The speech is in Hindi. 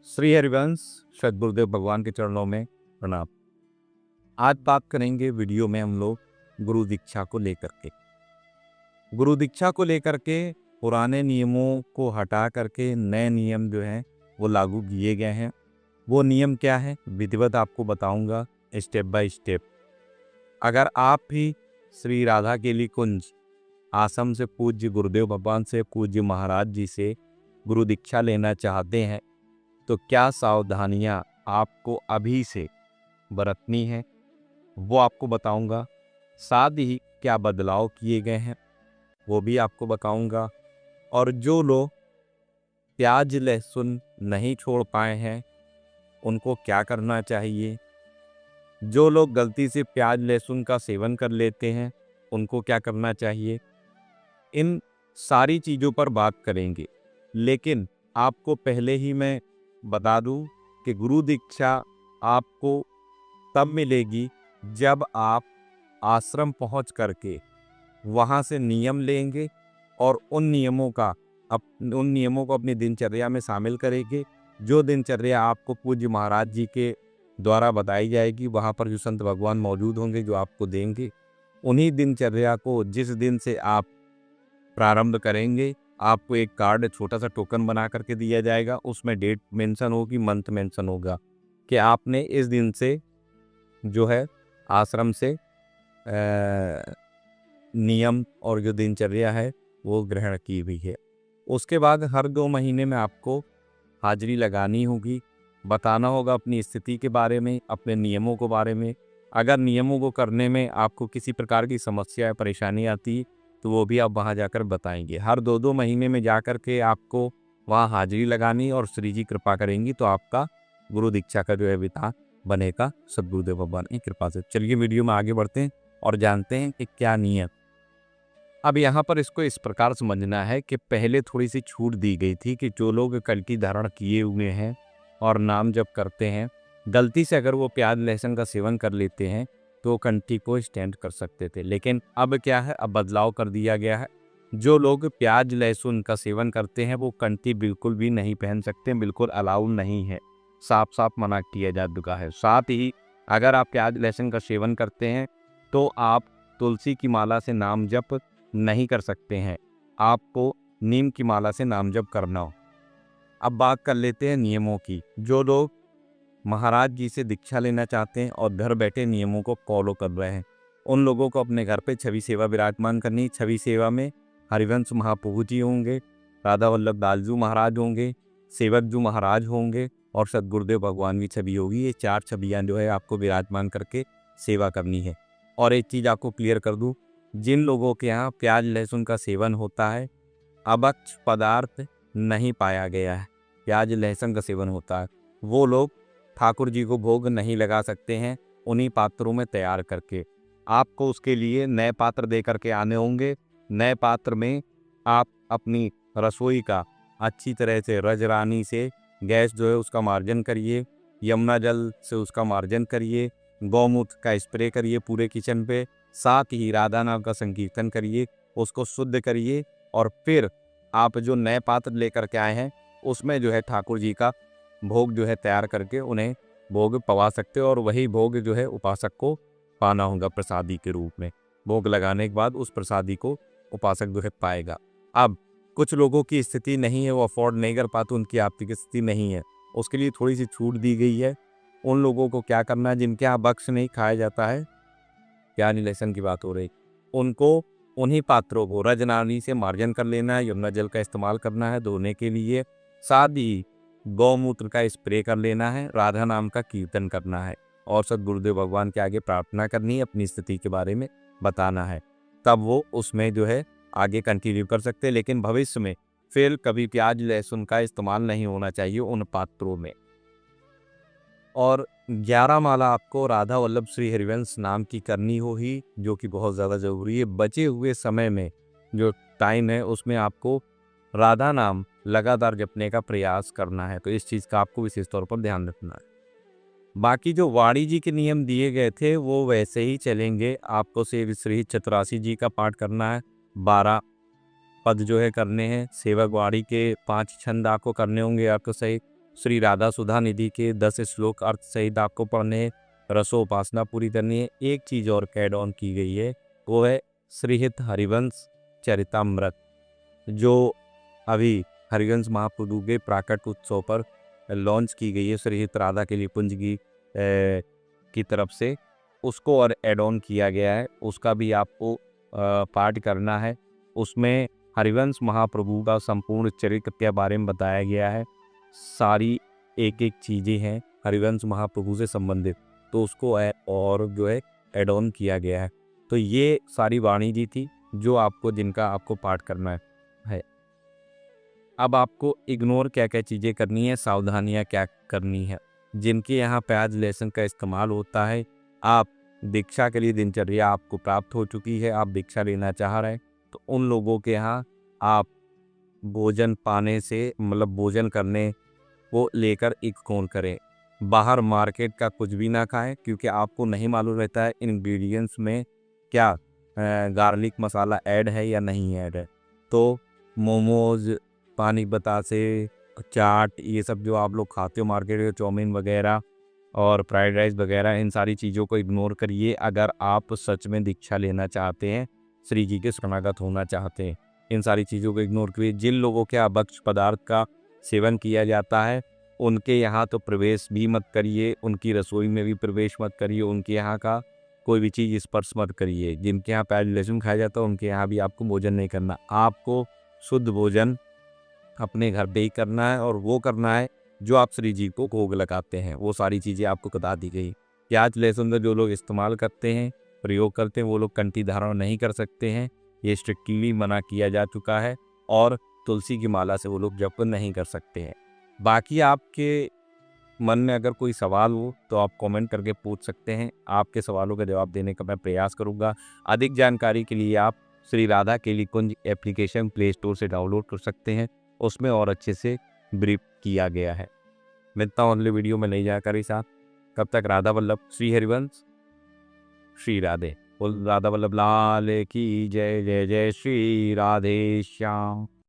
श्री हरिवंश सद्गुरुदेव भगवान के चरणों में प्रणाम। आज बात करेंगे वीडियो में हम लोग गुरु दीक्षा को लेकर के। गुरु दीक्षा को लेकर के पुराने नियमों को हटा करके नए नियम जो हैं वो लागू किए गए हैं। वो नियम क्या है विधिवत आपको बताऊंगा स्टेप बाय स्टेप। अगर आप भी श्री राधा केली कुंज आश्रम से पूज्य गुरुदेव भगवान से पूज्य महाराज जी से गुरु दीक्षा लेना चाहते हैं तो क्या सावधानियां आपको अभी से बरतनी है वो आपको बताऊंगा। साथ ही क्या बदलाव किए गए हैं वो भी आपको बताऊंगा। और जो लोग प्याज लहसुन नहीं छोड़ पाए हैं उनको क्या करना चाहिए। जो लोग गलती से प्याज लहसुन का सेवन कर लेते हैं उनको क्या करना चाहिए। इन सारी चीज़ों पर बात करेंगे, लेकिन आपको पहले ही मैं बता दूं कि गुरु दीक्षा आपको तब मिलेगी जब आप आश्रम पहुंच करके वहां से नियम लेंगे और उन नियमों को अपनी दिनचर्या में शामिल करेंगे। जो दिनचर्या आपको पूज्य महाराज जी के द्वारा बताई जाएगी वहां पर जो संत भगवान मौजूद होंगे जो आपको देंगे, उन्हीं दिनचर्या को जिस दिन से आप प्रारंभ करेंगे आपको एक कार्ड छोटा सा टोकन बना करके दिया जाएगा। उसमें डेट मेंशन होगी, मंथ मेंशन होगा कि आपने इस दिन से जो है आश्रम से नियम और जो दिनचर्या है वो ग्रहण की हुई है। उसके बाद हर 2 महीने में आपको हाजिरी लगानी होगी, बताना होगा अपनी स्थिति के बारे में, अपने नियमों के बारे में। अगर नियमों को करने में आपको किसी प्रकार की समस्या या परेशानी आती है तो वो भी आप वहाँ जाकर बताएंगे। हर 2-2 महीने में जा कर के आपको वहाँ हाजिरी लगानी और श्री जी कृपा करेंगी तो आपका गुरु दीक्षा का जो है विधान बनेगा सद्गुरुदेव भगवान की कृपा से। चलिए वीडियो में आगे बढ़ते हैं और जानते हैं कि क्या नियम। अब यहाँ पर इसको इस प्रकार समझना है कि पहले थोड़ी सी छूट दी गई थी कि जो लोग कल्टी धारण किए हुए हैं और नाम जप करते हैं, गलती से अगर वो प्याज लहसुन का सेवन कर लेते हैं तो कंठी को स्टैंड कर सकते थे। लेकिन अब क्या है, अब बदलाव कर दिया गया है। जो लोग प्याज लहसुन का सेवन करते हैं वो कंठी बिल्कुल भी नहीं पहन सकते, बिल्कुल अलाउ नहीं है, साफ साफ मना किया जा चुका है। साथ ही अगर आप प्याज लहसुन का सेवन करते हैं तो आप तुलसी की माला से नाम जप नहीं कर सकते हैं, आपको नीम की माला से नाम जप करना हो। अब बात कर लेते हैं नियमों की। जो लोग महाराज जी से दीक्षा लेना चाहते हैं और घर बैठे नियमों को फॉलो कर रहे हैं उन लोगों को अपने घर पे छवि सेवा विराजमान करनी। छवि सेवा में हरिवंश महाप्रभु जी होंगे, राधा वल्लभ दासजू महाराज होंगे, सेवक जू महाराज होंगे और सद्गुरुदेव भगवान की छवि होगी। ये 4 छवियाँ जो है आपको विराजमान करके सेवा करनी है। और एक चीज़ आपको क्लियर कर दूँ, जिन लोगों के यहाँ प्याज लहसुन का सेवन होता है, अभक्ष पदार्थ नहीं पाया गया है, प्याज लहसुन का सेवन होता है, वो लोग ठाकुर जी को भोग नहीं लगा सकते हैं उन्हीं पात्रों में तैयार करके। आपको उसके लिए नए पात्र दे करके आने होंगे। नए पात्र में आप अपनी रसोई का अच्छी तरह से रजरानी से गैस जो है उसका मार्जन करिए, यमुना जल से उसका मार्जन करिए, गौमूत्र का स्प्रे करिए पूरे किचन पे। साथ ही राधा नाम का संकीर्तन करिए, उसको शुद्ध करिए और फिर आप जो नए पात्र लेकर के आए हैं उसमें जो है ठाकुर जी का भोग जो है तैयार करके उन्हें भोग पवा सकते हो और वही भोग जो है उपासक को पाना होगा प्रसादी के रूप में। भोग लगाने के बाद उस प्रसादी को उपासक जो है पाएगा। अब कुछ लोगों की स्थिति नहीं है, वो अफोर्ड नहीं कर पाते, उनकी आर्थिक स्थिति नहीं है, उसके लिए थोड़ी सी छूट दी गई है। उन लोगों को क्या करना है, जिनके यहाँ बक्स नहीं खाया जाता है, प्याज लहसुन की बात हो रही, उनको उन्हीं पात्रों को रजनानी से मार्जन कर लेना है, यमुना जल का इस्तेमाल करना है धोने के लिए। साथ ही गौमूत्र का स्प्रे कर लेना है, राधा नाम का कीर्तन करना है और सद्गुरुदेव भगवान के आगे प्रार्थना करनी है, अपनी स्थिति के बारे में बताना है, तब वो उसमें जो है आगे कंटिन्यू कर सकते हैं। लेकिन भविष्य में फिर कभी प्याज लहसुन का इस्तेमाल नहीं होना चाहिए उन पात्रों में। और 11 माला आपको राधा वल्लभ श्री हरिवंश नाम की करनी होगी, जो कि बहुत ज़्यादा ज़रूरी है। बचे हुए समय में जो टाइम है उसमें आपको राधा नाम लगातार जपने का प्रयास करना है, तो इस चीज़ का आपको विशेष तौर पर ध्यान रखना है। बाकी जो वाणी जी के नियम दिए गए थे वो वैसे ही चलेंगे। आपको श्री श्री चतुरासी जी का पाठ करना है, 12 पद जो है करने हैं। सेवक वाणी के 5 छंद आपको करने होंगे आपको सही। श्री राधा सुधा निधि के 10 श्लोक अर्थ सहित आपको पढ़ने हैं। रसोपासना पूरी करनी है। एक चीज़ और ऐड ऑन की गई है, वो है श्रीहित हरिवंश चरितामृत, जो अभी हरिवंश महाप्रभु के प्राकट उत्सव पर लॉन्च की गई है श्रीहित राधा के लिए पुंज की तरफ से। उसको और एड ऑन किया गया है, उसका भी आपको पाठ करना है। उसमें हरिवंश महाप्रभु का संपूर्ण चरित्र के बारे में बताया गया है। सारी एक एक चीज़ें हैं हरिवंश महाप्रभु से संबंधित, तो उसको और जो है एड ऑन किया गया है। तो ये सारी वाणी जी थी जो जिनका आपको पाठ करना है। अब आपको इग्नोर क्या क्या चीज़ें करनी है, सावधानियां क्या करनी है। जिनके यहाँ प्याज लहसुन का इस्तेमाल होता है, आप दीक्षा के लिए दिनचर्या आपको प्राप्त हो चुकी है, आप दीक्षा लेना चाह रहे हैं, तो उन लोगों के यहाँ आप भोजन पाने से मतलब भोजन करने को लेकर इग्नोर करें। बाहर मार्केट का कुछ भी ना खाएं, क्योंकि आपको नहीं मालूम रहता है इंग्रेडिएंट्स में क्या गार्लिक मसाला ऐड है या नहीं ऐड है। तो मोमोज, पानी बतासे, चाट, ये सब जो आप लोग खाते हो मार्केट में, चाउमीन वगैरह और फ्राइड राइस वगैरह, इन सारी चीज़ों को इग्नोर करिए। अगर आप सच में दीक्षा लेना चाहते हैं, श्री जी के शरणागत होना चाहते हैं, इन सारी चीज़ों को इग्नोर करिए। जिन लोगों के यहाँ भक्ष्य पदार्थ का सेवन किया जाता है, उनके यहाँ तो प्रवेश भी मत करिए, उनकी रसोई में भी प्रवेश मत करिए, उनके यहाँ का कोई भी चीज़ स्पर्श मत करिए। जिनके यहाँ प्याज लहसुन खाया जाता है, उनके यहाँ भी आपको भोजन नहीं करना। आपको शुद्ध भोजन अपने घर पे ही करना है, और वो करना है जो आप श्री जी को भोग लगाते हैं। वो सारी चीज़ें आपको बता दी गई। प्याज लहसुन का जो लोग इस्तेमाल करते हैं, प्रयोग करते हैं, वो लोग कंठी धारण नहीं कर सकते हैं, ये स्ट्रिक्टली मना किया जा चुका है। और तुलसी की माला से वो लोग जप नहीं कर सकते हैं। बाकी आपके मन में अगर कोई सवाल हो तो आप कमेंट करके पूछ सकते हैं, आपके सवालों का जवाब देने का मैं प्रयास करूंगा। अधिक जानकारी के लिए आप श्री राधा केली कुंज एप्लीकेशन प्ले स्टोर से डाउनलोड कर सकते हैं, उसमें और अच्छे से ब्रीफ किया गया है। मिलता हूँ अगले वीडियो में नई जानकारी साथ। कब तक राधा वल्लभ श्री हरिवंश श्री राधे। बोल राधा वल्लभ लाल की जय। जय जय श्री राधे श्याम।